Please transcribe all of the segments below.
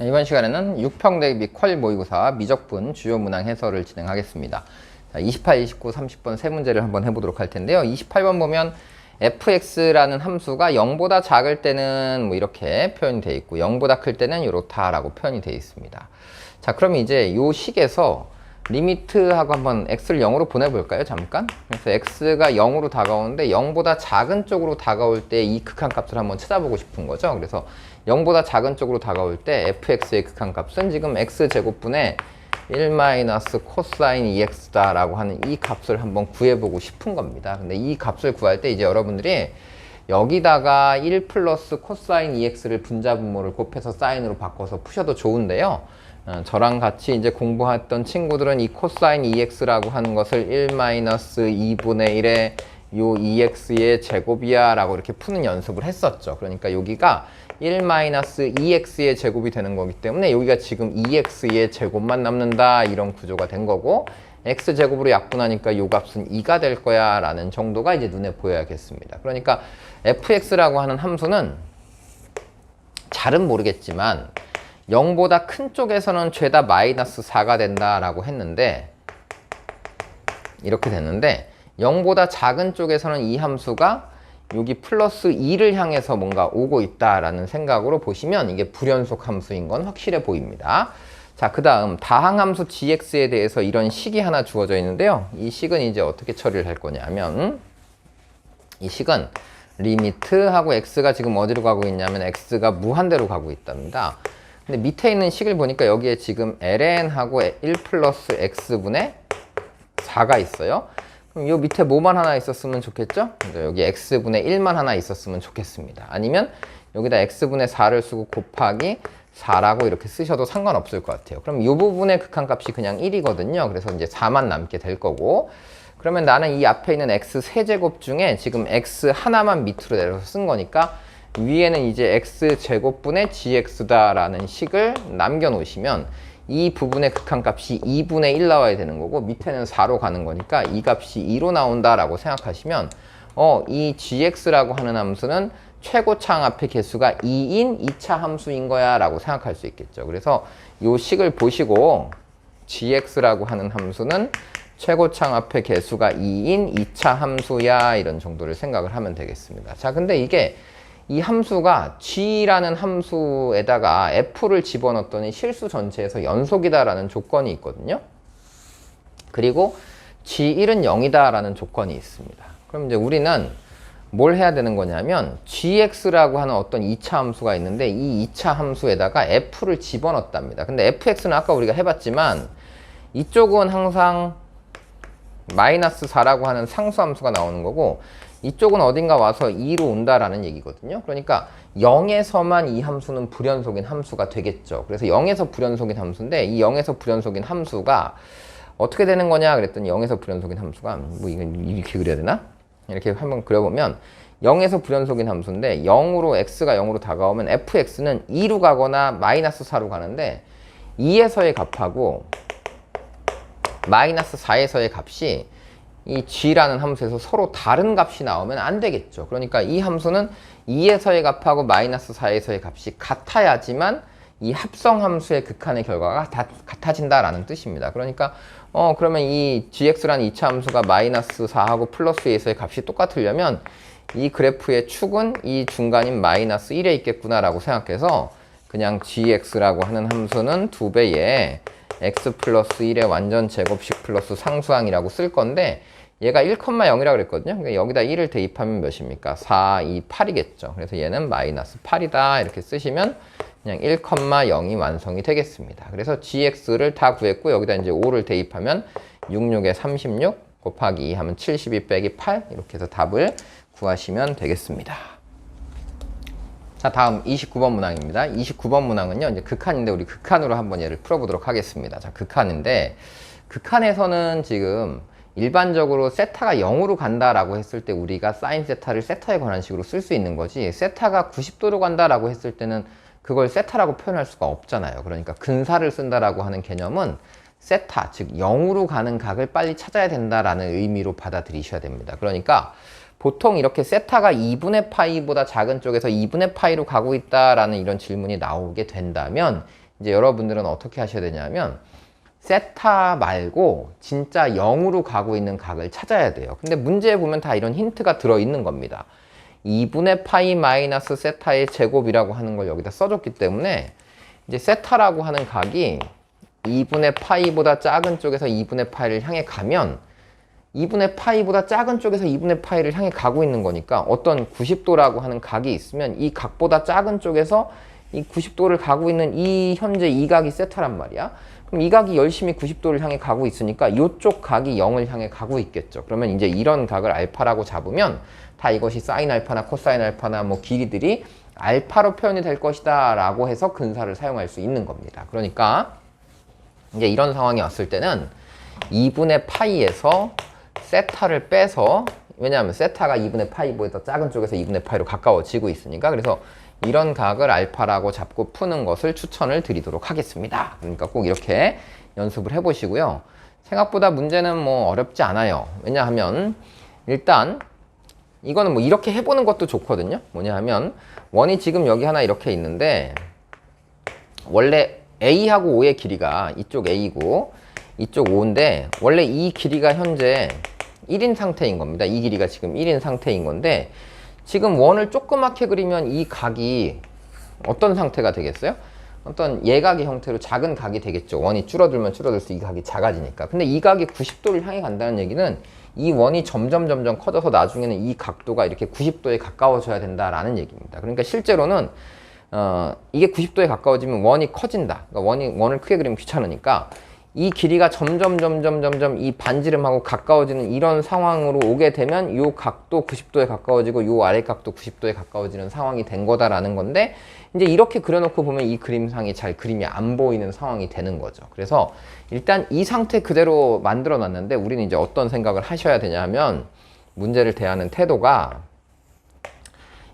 이번 시간에는 6평 대비 퀄 모의고사 미적분 주요 문항 해설을 진행하겠습니다. 자, 28, 29, 30번 세 문제를 한번 해보도록 할 텐데요. 28번 보면 fx라는 함수가 0보다 작을 때는 뭐 이렇게 표현이 되어 있고 0보다 클 때는 이렇다라고 표현이 되어 있습니다. 자, 그럼 이제 요 식에서 리미트하고 한번 x를 0으로 보내볼까요? 잠깐. 그래서 x가 0으로 다가오는데 0보다 작은 쪽으로 다가올 때 이 극한값을 한번 찾아보고 싶은 거죠. 그래서 0보다 작은 쪽으로 다가올 때 fx의 극한값은 지금 x제곱분의 1 코사인 2x다 라고 하는 이 값을 한번 구해보고 싶은 겁니다. 근데 이 값을 구할 때 이제 여러분들이 여기다가 1 플러스 코사인 2x를 분자분모를 곱해서 사인으로 바꿔서 푸셔도 좋은데요. 저랑 같이 이제 공부했던 친구들은 이 코사인 2x라고 하는 것을 1 2분의 1의 요 2x의 제곱이야 라고 이렇게 푸는 연습을 했었죠. 그러니까 여기가 1 2x의 제곱이 되는 거기 때문에 여기가 지금 2x의 제곱만 남는다 이런 구조가 된 거고, x제곱으로 약분하니까 요 값은 2가 될 거야 라는 정도가 이제 눈에 보여야겠습니다. 그러니까 fx라고 하는 함수는 잘은 모르겠지만 0보다 큰 쪽에서는 죄다 마이너스 4가 된다라고 했는데, 이렇게 됐는데 0보다 작은 쪽에서는 이 함수가 여기 플러스 2를 향해서 뭔가 오고 있다라는 생각으로 보시면 이게 불연속 함수인 건 확실해 보입니다. 자, 그 다음 다항함수 gx에 대해서 이런 식이 하나 주어져 있는데요. 이 식은 이제 어떻게 처리를 할 거냐면, 이 식은 리미트하고 x가 지금 어디로 가고 있냐면 x가 무한대로 가고 있답니다. 근데 밑에 있는 식을 보니까 여기에 지금 ln하고 1 플러스 x분의 4가 있어요. 그럼 요 밑에 뭐만 하나 있었으면 좋겠죠? 여기 x분의 1만 하나 있었으면 좋겠습니다. 아니면 여기다 x분의 4를 쓰고 곱하기 4라고 이렇게 쓰셔도 상관없을 것 같아요. 그럼 이 부분의 극한값이 그냥 1이거든요. 그래서 이제 4만 남게 될 거고, 그러면 나는 이 앞에 있는 x 세제곱 중에 지금 x 하나만 밑으로 내려서 쓴 거니까 위에는 이제 x제곱분의 gx다라는 식을 남겨놓으시면 이 부분의 극한값이 2분의 1 나와야 되는 거고, 밑에는 4로 가는 거니까 이 값이 2로 나온다라고 생각하시면 이 gx라고 하는 함수는 최고차항 앞의 개수가 2인 2차 함수인 거야 라고 생각할 수 있겠죠. 그래서 이 식을 보시고 gx라고 하는 함수는 최고차항 앞의 개수가 2인 2차 함수야 이런 정도를 생각을 하면 되겠습니다. 자, 근데 이게 이 함수가 g라는 함수에다가 f를 집어넣었더니 실수 전체에서 연속이다라는 조건이 있거든요. 그리고 g1은 0이다라는 조건이 있습니다. 그럼 이제 우리는 뭘 해야 되는 거냐면 gx라고 하는 어떤 2차 함수가 있는데 이 2차 함수에다가 f를 집어넣었답니다. 근데 fx는 아까 우리가 해봤지만 이쪽은 항상 마이너스 4라고 하는 상수함수가 나오는 거고, 이쪽은 어딘가 와서 2로 온다라는 얘기거든요. 그러니까 0에서만 이 함수는 불연속인 함수가 되겠죠. 그래서 0에서 불연속인 함수인데 이 0에서 불연속인 함수가 어떻게 되는 거냐 그랬더니 0에서 불연속인 함수가 뭐 이건 이렇게 그려야 되나? 이렇게 한번 그려보면 0에서 불연속인 함수인데 0으로 x가 0으로 다가오면 fx는 2로 가거나 마이너스 4로 가는데 2에서의 값하고 마이너스 4에서의 값이 이 g라는 함수에서 서로 다른 값이 나오면 안 되겠죠. 그러니까 이 함수는 2에서의 값하고 마이너스 4에서의 값이 같아야지만 이 합성함수의 극한의 결과가 다 같아진다라는 뜻입니다. 그러니까 그러면 이 gx라는 2차 함수가 마이너스 4하고 플러스 2에서의 값이 똑같으려면 이 그래프의 축은 이 중간인 마이너스 1에 있겠구나라고 생각해서 그냥 gx라고 하는 함수는 2배의 x 플러스 1의 완전 제곱식 플러스 상수항이라고 쓸 건데, 얘가 1,0이라고 그랬거든요. 그러니까 여기다 1을 대입하면 몇입니까? 4, 2, 8이겠죠. 그래서 얘는 마이너스 8이다 이렇게 쓰시면 그냥 1,0이 완성이 되겠습니다. 그래서 gx를 다 구했고 여기다 이제 5를 대입하면 66에 36 곱하기 2 하면 72 빼기 8 이렇게 해서 답을 구하시면 되겠습니다. 자, 다음 29번 문항입니다. 29번 문항은요, 이제 극한인데 우리 극한으로 한번 얘를 풀어보도록 하겠습니다. 자, 극한인데 극한에서는 지금 일반적으로 세타가 0으로 간다라고 했을 때 우리가 사인 세타를 세타에 관한 식으로 쓸 수 있는 거지, 세타가 90도로 간다라고 했을 때는 그걸 세타라고 표현할 수가 없잖아요. 그러니까 근사를 쓴다라고 하는 개념은 세타, 즉 0으로 가는 각을 빨리 찾아야 된다라는 의미로 받아들이셔야 됩니다. 그러니까 보통 이렇게 세타가 2분의 파이보다 작은 쪽에서 2분의 파이로 가고 있다라는 이런 질문이 나오게 된다면 이제 여러분들은 어떻게 하셔야 되냐면 세타 말고 진짜 0으로 가고 있는 각을 찾아야 돼요. 근데 문제에 보면 다 이런 힌트가 들어있는 겁니다. 2분의 파이 마이너스 세타의 제곱이라고 하는 걸 여기다 써줬기 때문에 이제 세타라고 하는 각이 2분의 파이보다 작은 쪽에서 2분의 파이를 향해 가면 2분의 파이보다 작은 쪽에서 2분의 파이를 향해 가고 있는 거니까 어떤 90도라고 하는 각이 있으면 이 각보다 작은 쪽에서 이 90도를 가고 있는 이 현재 이 각이 세타란 말이야. 그럼 이 각이 열심히 90도를 향해 가고 있으니까 이쪽 각이 0을 향해 가고 있겠죠. 그러면 이제 이런 각을 알파라고 잡으면 다 이것이 사인 알파나 코사인 알파나 뭐 길이들이 알파로 표현이 될 것이다 라고 해서 근사를 사용할 수 있는 겁니다. 그러니까 이제 이런 상황이 왔을 때는 2분의 파이에서 세타를 빼서, 왜냐하면 세타가 2분의 파이보다 작은 쪽에서 2분의 파이로 가까워지고 있으니까, 그래서 이런 각을 알파라고 잡고 푸는 것을 추천을 드리도록 하겠습니다. 그러니까 꼭 이렇게 연습을 해보시고요. 생각보다 문제는 뭐 어렵지 않아요. 왜냐하면 일단 이거는 뭐 이렇게 해보는 것도 좋거든요. 뭐냐 하면 원이 지금 여기 하나 이렇게 있는데 원래 A하고 O의 길이가 이쪽 A고 이쪽 O인데 원래 이 길이가 현재 1인 상태인 겁니다. 이 길이가 지금 1인 상태인 건데 지금 원을 조그맣게 그리면 이 각이 어떤 상태가 되겠어요? 어떤 예각의 형태로 작은 각이 되겠죠. 원이 줄어들면 줄어들수록 이 각이 작아지니까. 근데 이 각이 90도를 향해 간다는 얘기는 이 원이 점점 커져서 나중에는 이 각도가 이렇게 90도에 가까워져야 된다라는 얘기입니다. 그러니까 실제로는 이게 90도에 가까워지면 원이 커진다. 그러니까 원을 크게 그리면 귀찮으니까 이 길이가 점점 이 반지름하고 가까워지는 이런 상황으로 오게 되면 요 각도 90도에 가까워지고 요 아래 각도 90도에 가까워지는 상황이 된 거다라는 건데, 이제 이렇게 그려놓고 보면 이 그림상이 잘 그림이 안 보이는 상황이 되는 거죠. 그래서 일단 이 상태 그대로 만들어 놨는데 우리는 이제 어떤 생각을 하셔야 되냐 하면 문제를 대하는 태도가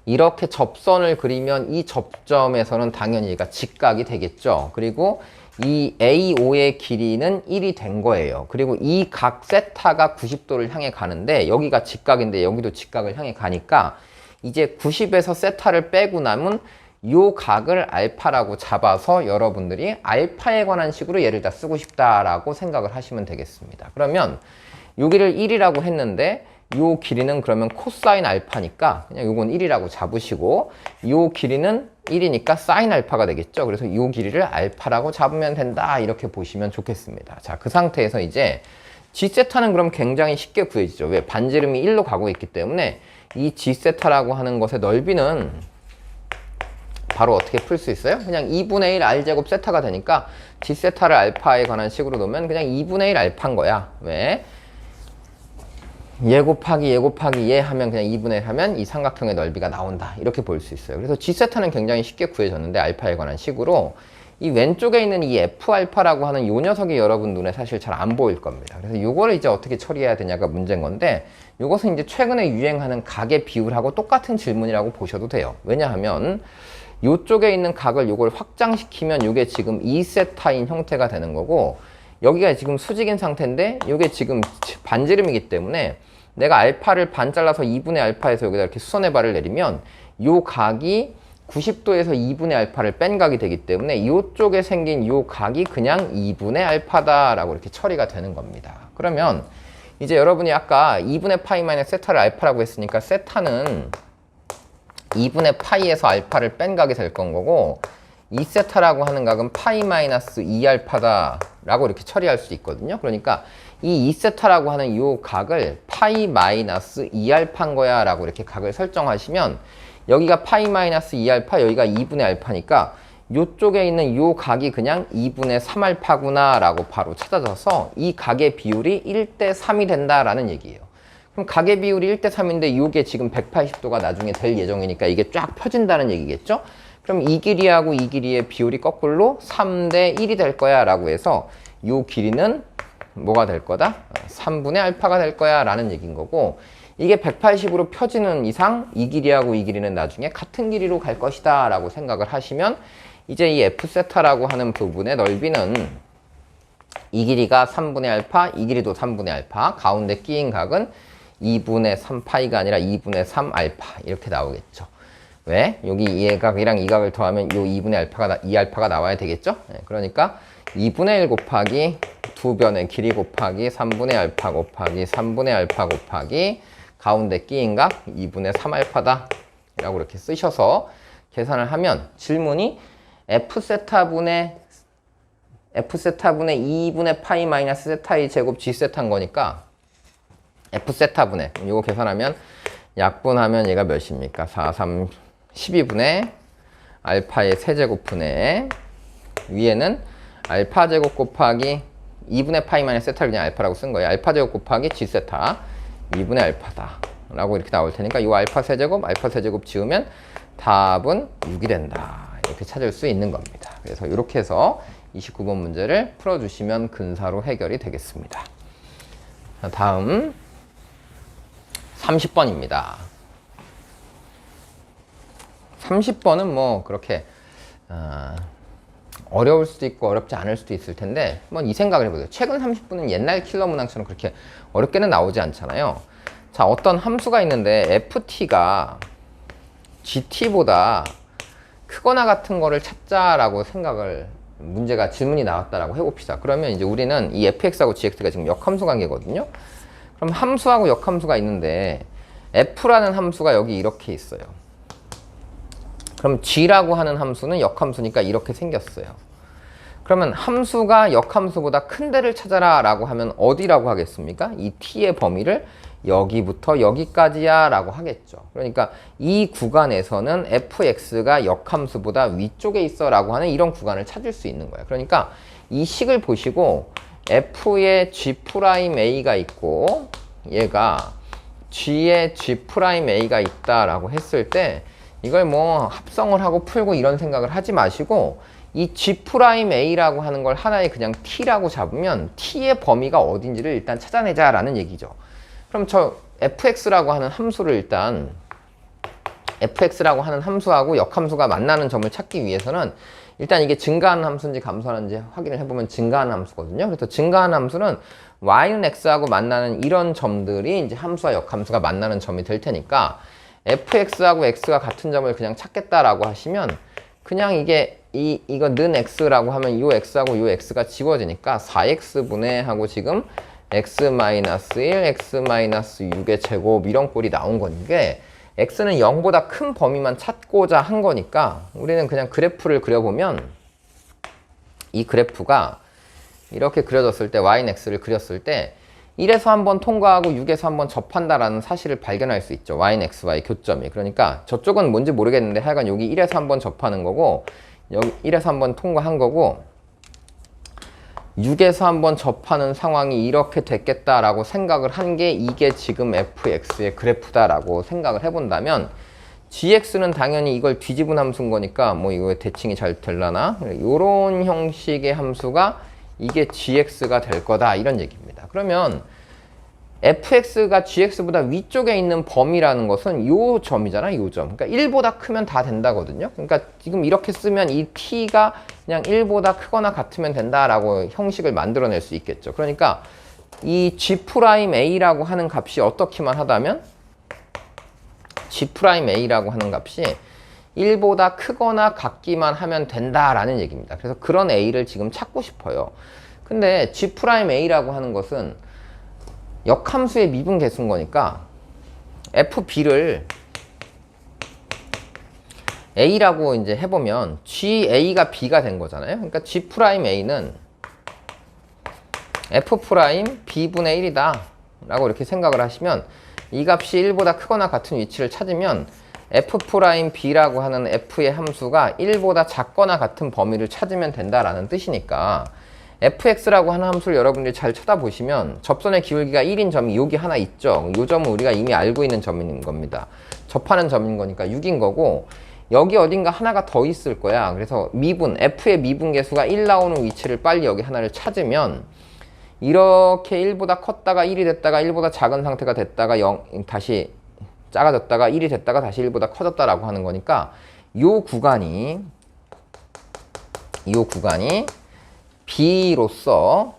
이렇게 접선을 그리면 이 접점에서는 당연히 얘가 직각이 되겠죠. 그리고 이 AO의 길이는 1이 된 거예요. 그리고 이 각 세타가 90도를 향해 가는데 여기가 직각인데 여기도 직각을 향해 가니까 이제 90에서 세타를 빼고 남은 요 각을 알파라고 잡아서 여러분들이 알파에 관한 식으로 얘를 다 쓰고 싶다라고 생각을 하시면 되겠습니다. 그러면 여기를 1이라고 했는데 요 길이는 그러면 코사인 알파니까 그냥 요건 1이라고 잡으시고 요 길이는 1이니까 사인 알파가 되겠죠. 그래서 요 길이를 알파라고 잡으면 된다 이렇게 보시면 좋겠습니다. 자, 그 상태에서 이제 G세타는 그럼 굉장히 쉽게 구해지죠. 왜? 반지름이 1로 가고 있기 때문에 이 G세타라고 하는 것의 넓이는 바로 어떻게 풀 수 있어요? 그냥 2분의 1 R제곱 세타가 되니까 G세타를 알파에 관한 식으로 놓으면 그냥 2분의 1 알파인 거야. 왜? 얘 곱하기 얘 하면 그냥 2분의 1 하면 이 삼각형의 넓이가 나온다. 이렇게 볼 수 있어요. 그래서 G세타는 굉장히 쉽게 구해졌는데 알파에 관한 식으로 이 왼쪽에 있는 이 F알파라고 하는 요 녀석이 여러분 눈에 사실 잘 안 보일 겁니다. 그래서 요거를 이제 어떻게 처리해야 되냐가 문제인 건데 요것은 이제 최근에 유행하는 각의 비율하고 똑같은 질문이라고 보셔도 돼요. 왜냐하면 요쪽에 있는 각을 요걸 확장시키면 요게 지금 2세타인 형태가 되는 거고 여기가 지금 수직인 상태인데 요게 지금 반지름이기 때문에 내가 알파를 반 잘라서 2분의 알파에서 여기다 이렇게 수선의 발을 내리면 요 각이 90도에서 2분의 알파를 뺀 각이 되기 때문에 이쪽에 생긴 요 각이 그냥 2분의 알파다라고 이렇게 처리가 되는 겁니다. 그러면 이제 여러분이 아까 2분의 파이 마이너스 세타를 알파라고 했으니까 세타는 2분의 파이에서 알파를 뺀 각이 될 건 거고 2세타라고 하는 각은 파이 마이너스 2알파다 라고 이렇게 처리할 수 있거든요. 그러니까 이 2세타라고 하는 이 각을 파이 마이너스 2알파인 거야 라고 이렇게 각을 설정하시면 여기가 파이 마이너스 2알파, 여기가 2분의 알파니까 이쪽에 있는 이 각이 그냥 2분의 3알파구나 라고 바로 찾아져서 이 각의 비율이 1대 3이 된다라는 얘기예요. 그럼 각의 비율이 1대 3인데 이게 지금 180도가 나중에 될 예정이니까 이게 쫙 펴진다는 얘기겠죠? 그럼 이 길이하고 이 길이의 비율이 거꾸로 3대 1이 될 거야 라고 해서 이 길이는 뭐가 될 거다? 3분의 알파가 될 거야 라는 얘기인 거고 이게 180으로 펴지는 이상 이 길이하고 이 길이는 나중에 같은 길이로 갈 것이다 라고 생각을 하시면 이제 이 F세타라고 하는 부분의 넓이는 이 길이가 3분의 알파, 이 길이도 3분의 알파, 가운데 끼인 각은 2분의 3파이가 아니라 2분의 3알파 이렇게 나오겠죠. 왜? 여기 이 각이랑 이 각을 더하면 요 2분의 알파가, 2알파가 나와야 되겠죠? 네, 그러니까 2분의 1 곱하기 두 변의 길이 곱하기 3분의 알파 곱하기 3분의 알파 곱하기 가운데 끼인 각 2분의 3알파다 라고 이렇게 쓰셔서 계산을 하면 질문이 F세타분의 2분의 파이 마이너스 세타의 제곱 G세타인 거니까 F세타분의 이거 계산하면 약분하면 얘가 몇입니까? 4, 3, 12분의 알파의 세제곱분의 위에는 알파 제곱 곱하기 2분의 파이 마이너스 세타를 그냥 알파라고 쓴 거예요. 알파 제곱 곱하기 G세타 2분의 알파다 라고 이렇게 나올 테니까 이 알파 세제곱 지우면 답은 6이 된다. 이렇게 찾을 수 있는 겁니다. 그래서 이렇게 해서 29번 문제를 풀어주시면 근사로 해결이 되겠습니다. 자, 다음 30번입니다. 30번은 뭐 그렇게 어려울 수도 있고 어렵지 않을 수도 있을 텐데 한번 이 생각을 해보세요. 최근 30분은 옛날 킬러 문항처럼 그렇게 어렵게는 나오지 않잖아요. 자, 어떤 함수가 있는데 ft가 gt보다 크거나 같은 거를 찾자라고 생각을 문제가 질문이 나왔다라고 해봅시다. 그러면 이제 우리는 이 fx하고 gx가 지금 역함수 관계거든요. 그럼 함수하고 역함수가 있는데 f라는 함수가 여기 이렇게 있어요. 그럼 g라고 하는 함수는 역함수니까 이렇게 생겼어요. 그러면 함수가 역함수보다 큰 데를 찾아라 라고 하면 어디라고 하겠습니까? 이 t의 범위를 여기부터 여기까지야 라고 하겠죠. 그러니까 이 구간에서는 fx가 역함수보다 위쪽에 있어 라고 하는 이런 구간을 찾을 수 있는 거예요. 그러니까 이 식을 보시고 f의 g'a가 있고 얘가 g의 g'a가 있다라고 했을 때 이걸 뭐 합성을 하고 풀고 이런 생각을 하지 마시고 이 g'a라고 하는 걸 하나의 그냥 t라고 잡으면 t의 범위가 어딘지를 일단 찾아내자라는 얘기죠. 그럼 저 fx라고 하는 함수를 일단 fx라고 하는 함수하고 역함수가 만나는 점을 찾기 위해서는 일단 이게 증가하는 함수인지 감소하는지 확인을 해보면 증가하는 함수거든요. 그래서 증가하는 함수는 y는 x하고 만나는 이런 점들이 이제 함수와 역함수가 만나는 점이 될 테니까 fx하고 x가 같은 점을 그냥 찾겠다라고 하시면 그냥 이게 이거 는 x라고 하면 요 x하고 요 x가 지워지니까 4x분의 하고 지금 x-1, x-6의 제곱 이런 꼴이 나온 거니까 x는 0보다 큰 범위만 찾고자 한 거니까 우리는 그냥 그래프를 그려보면 이 그래프가 이렇게 그려졌을 때 y는 x를 그렸을 때 1에서 한번 통과하고 6에서 한번 접한다라는 사실을 발견할 수 있죠. y는 x와의 교점이. 그러니까 저쪽은 뭔지 모르겠는데 하여간 여기 1에서 한번 접하는 거고 여기 1에서 한번 통과한 거고 6에서 한번 접하는 상황이 이렇게 됐겠다라고 생각을 한 게 이게 지금 fx의 그래프다라고 생각을 해본다면 gx는 당연히 이걸 뒤집은 함수인 거니까 뭐 이거 대칭이 잘 되려나? 이런 형식의 함수가 이게 gx가 될 거다 이런 얘기입니다. 그러면 fx가 gx보다 위쪽에 있는 범위라는 것은 요 점이잖아, 요 점. 그러니까 1보다 크면 다 된다거든요. 그러니까 지금 이렇게 쓰면 이 t가 그냥 1보다 크거나 같으면 된다라고 형식을 만들어낼 수 있겠죠. 그러니까 이 g'a라고 하는 값이 어떻기만 하다면 g'a라고 하는 값이 1보다 크거나 같기만 하면 된다라는 얘기입니다. 그래서 그런 a를 지금 찾고 싶어요. 근데 g'a라고 하는 것은 역함수의 미분 계수인 거니까 fb를 a라고 이제 해보면 ga가 b가 된 거잖아요. 그러니까 g'a는 f'b분의 1이다 라고 이렇게 생각을 하시면 이 값이 1보다 크거나 같은 위치를 찾으면 f'b라고 하는 f의 함수가 1보다 작거나 같은 범위를 찾으면 된다라는 뜻이니까 fx라고 하는 함수를 여러분들이 잘 쳐다보시면 접선의 기울기가 1인 점이 여기 하나 있죠. 이 점은 우리가 이미 알고 있는 점인 겁니다. 접하는 점인 거니까 6인 거고 여기 어딘가 하나가 더 있을 거야. 그래서 미분, f의 미분 계수가 1 나오는 위치를 빨리 여기 하나를 찾으면 이렇게 1보다 컸다가 1이 됐다가 1보다 작은 상태가 됐다가 다시 작아졌다가 1이 됐다가 다시 1보다 커졌다라고 하는 거니까 요 구간이 B로서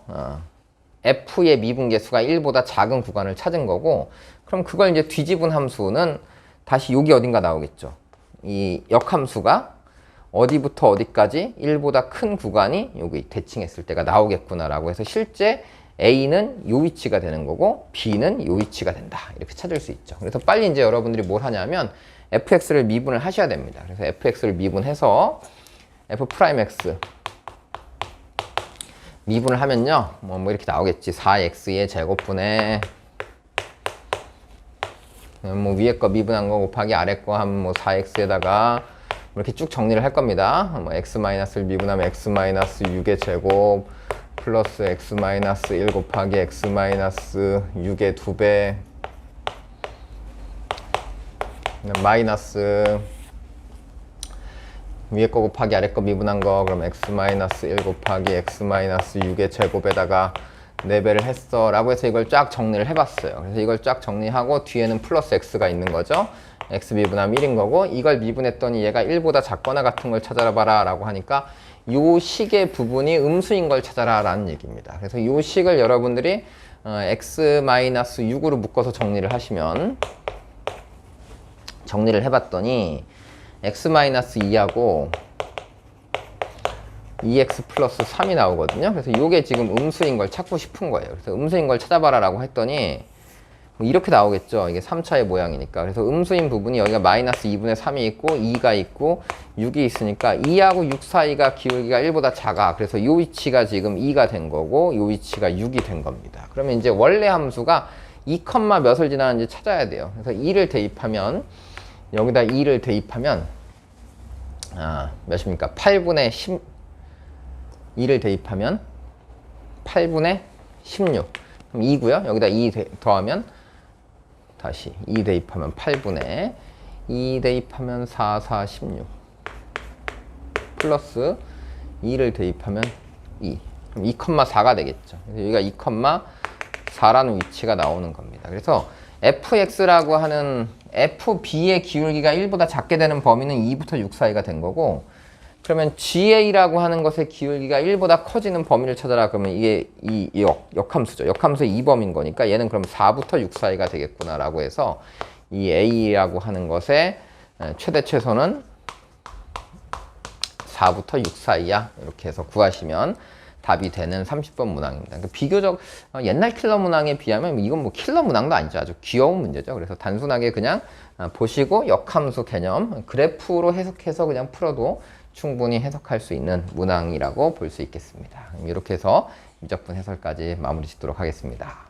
F의 미분계수가 1보다 작은 구간을 찾은 거고 그럼 그걸 이제 뒤집은 함수는 다시 여기 어딘가 나오겠죠. 이 역함수가 어디부터 어디까지 1보다 큰 구간이 여기 대칭했을 때가 나오겠구나라고 해서 실제 A는 요 위치가 되는 거고 B는 요 위치가 된다. 이렇게 찾을 수 있죠. 그래서 빨리 이제 여러분들이 뭘 하냐면 fx를 미분을 하셔야 됩니다. 그래서 fx를 미분해서 f'x 미분을 하면요. 뭐 이렇게 나오겠지. 4x의 제곱분의 뭐 위에 거 미분한 거 곱하기 아래 거 하면 뭐 4x에다가 이렇게 쭉 정리를 할 겁니다. 뭐 x-를 미분하면 x-6의 제곱 플러스 x-1 곱하기 x-6의 2배 마이너스 위에 거 곱하기 아래 거 미분한 거 그럼 x-1 곱하기 x-6의 제곱에다가 4배를 했어 라고 해서 이걸 쫙 정리를 해봤어요. 그래서 이걸 쫙 정리하고 뒤에는 플러스 x가 있는 거죠. x 미분하면 1인 거고 이걸 미분했더니 얘가 1보다 작거나 같은 걸 찾아라 봐라 라고 하니까 요 식의 부분이 음수인 걸 찾아라 라는 얘기입니다. 그래서 요 식을 여러분들이 x-6으로 묶어서 정리를 하시면 정리를 해봤더니 x-2하고 2x 플러스 3이 나오거든요. 그래서 이게 지금 음수인 걸 찾고 싶은 거예요. 그래서 음수인 걸 찾아봐라 라고 했더니 이렇게 나오겠죠. 이게 3차의 모양이니까. 그래서 음수인 부분이 여기가 마이너스 2분의 3이 있고 2가 있고 6이 있으니까 2하고 6 사이가 기울기가 1보다 작아. 그래서 이 위치가 지금 2가 된 거고 이 위치가 6이 된 겁니다. 그러면 이제 원래 함수가 2, 몇을 지나는지 찾아야 돼요. 그래서 2를 대입하면 여기다 2를 대입하면 몇입니까? 8분의 10 2를 대입하면 8분의 16 그럼 2고요. 여기다 2 더하면 다시 2 대입하면 8분의 2 대입하면 4, 16 플러스 2를 대입하면 2 그럼 2,4가 되겠죠. 그래서 여기가 2,4라는 위치가 나오는 겁니다. 그래서 fx라고 하는 fb의 기울기가 1보다 작게 되는 범위는 2부터 6 사이가 된 거고 그러면 GA라고 하는 것의 기울기가 1보다 커지는 범위를 찾아라. 그러면 이게 이 역함수죠. 역함수의 2범인 거니까 얘는 그럼 4부터 6 사이가 되겠구나 라고 해서 이 A라고 하는 것의 최대 최소는 4부터 6 사이야. 이렇게 해서 구하시면 답이 되는 30번 문항입니다. 그러니까 비교적 옛날 킬러 문항에 비하면 이건 뭐 킬러 문항도 아니죠. 아주 귀여운 문제죠. 그래서 단순하게 그냥 보시고 역함수 개념 그래프로 해석해서 그냥 풀어도 충분히 해석할 수 있는 문항이라고 볼 수 있겠습니다. 이렇게 해서 미적분 해설까지 마무리 짓도록 하겠습니다.